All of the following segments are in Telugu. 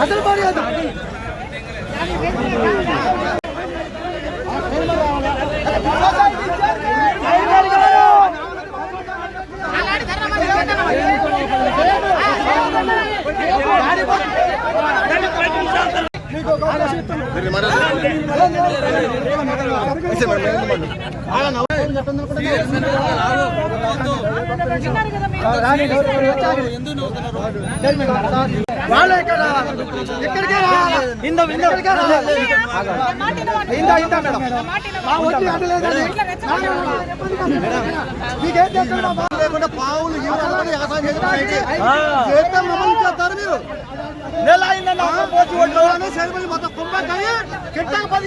అసలు పడలేదు. వాళ్ళే కదా ఎక్కడికే లేకుండా పావులు చేస్తారు మీరు నెల అయిందన్న సరిపడి మొత్తం కుంభకాయ కిట్టాక 10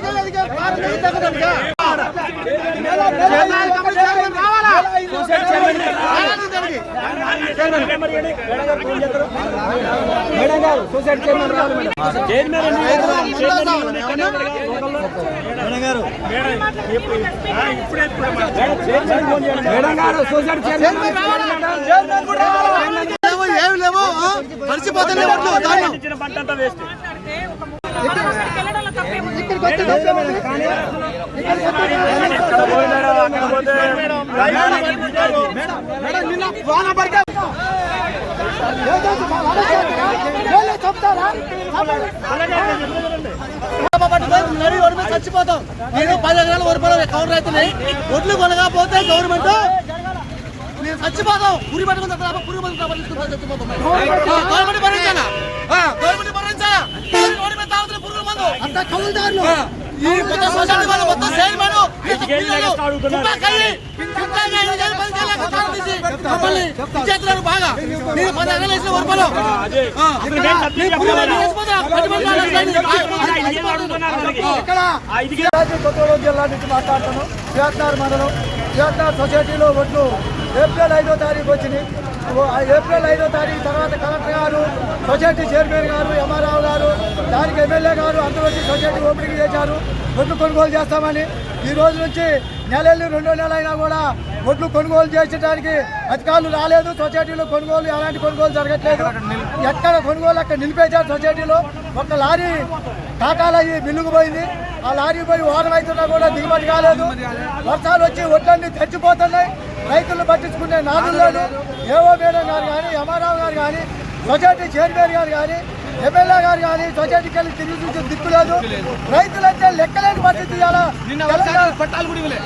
ఏమి లేవో మర్చిపోతానే చచ్చిపోతాం. నేను 10,000 రూపాయలు కౌంటర్ అవుతున్నాయి. ఒడ్లు కొనకపోతే గవర్నమెంట్ నేను చచ్చిపోతాం. పురి పట్టుకుని చచ్చిపోతాం. గవర్నమెంట్ భరించాలా? గవర్నమెంట్ భరించాలా? పురుగుల మందు అంత కౌలుదారులు ఈ కొత్త సొసైటీ వాళ్ళు మొత్తం చైర్మన్ బాగా మీరు 10,000 రూపాయలు కొత్తగూడెం జిల్లా నుంచి మాట్లాడుతాను. సియాత్నార్ మండలం సియాత్నార్ సొసైటీలో ఒడ్లు ఏప్రిల్ 5వ తారీఖు వచ్చింది. ఏప్రిల్ 5వ తారీఖు తర్వాత కలెక్టర్ గారు, సొసైటీ చైర్మన్ గారు, ఎంఆర్ఆవు గారు, దానికి ఎమ్మెల్యే గారు అందరూ వచ్చి సొసైటీ ఓపెనింగ్ చేశారు. ఒడ్లు కొనుగోలు చేస్తామని ఈ రోజు నుంచి నెలలు 2వ నెల అయినా కూడా ఒడ్లు కొనుగోలు చేసడానికి అధికారులు రాలేదు. సొసైటీలో కొనుగోలు ఎలాంటి కొనుగోలు జరగట్లేదు. ఎక్కడ కొనుగోలు అక్కడ నిలిపేశారు. సొసైటీలో ఒక లారీ టాటాలు అయ్యి మిల్లుకు పోయింది. ఆ లారీ పోయి వారం అవుతున్నా కూడా దిగుమతి కాలేదు. వర్షాలు వచ్చి ఒడ్లన్నీ తెచ్చిపోతున్నాయి. రైతులు పట్టించుకునే నాదులు లేదు. ఏవో మేడం గారు కానీ, ఎంఆర్ఆవు గారు కానీ, సొసైటీ చైర్మన్ గారు కానీ, ఎమ్మెల్యే గారు కానీ సొసైటీకి వెళ్ళి తిరిగి చూసే దిక్కు లేదు. రైతులంటే లెక్కలేని పరిస్థితి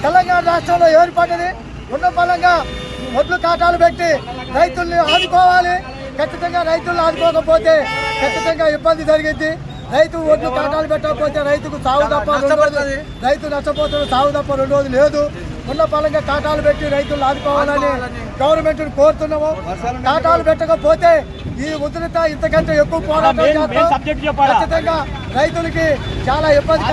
తెలంగాణ రాష్ట్రంలో ఏర్పడ్డది. ఉన్న ఫలంగా ఒడ్లు కాటాలు పెట్టి రైతుల్ని ఆదుకోవాలి. ఖచ్చితంగా రైతులను ఆదుకోకపోతే ఖచ్చితంగా ఇబ్బంది జరిగింది. రైతు ఒడ్లు కాటాలు పెట్టకపోతే రైతుకు సాగు తప్ప రైతు నష్టపోతున్న సాగు తప్ప 2 రోజులు లేదు. ఉన్న ఫలంగా కాటాలు పెట్టి రైతులు ఆదుకోవాలని గవర్నమెంట్ కోరుతున్నాము. కాటాలు పెట్టకపోతే ఈ ఉధృత ఇంతకంటే ఎక్కువ పోరాటం చేస్తాం. ఖచ్చితంగా రైతులకి చాలా ఇబ్బంది.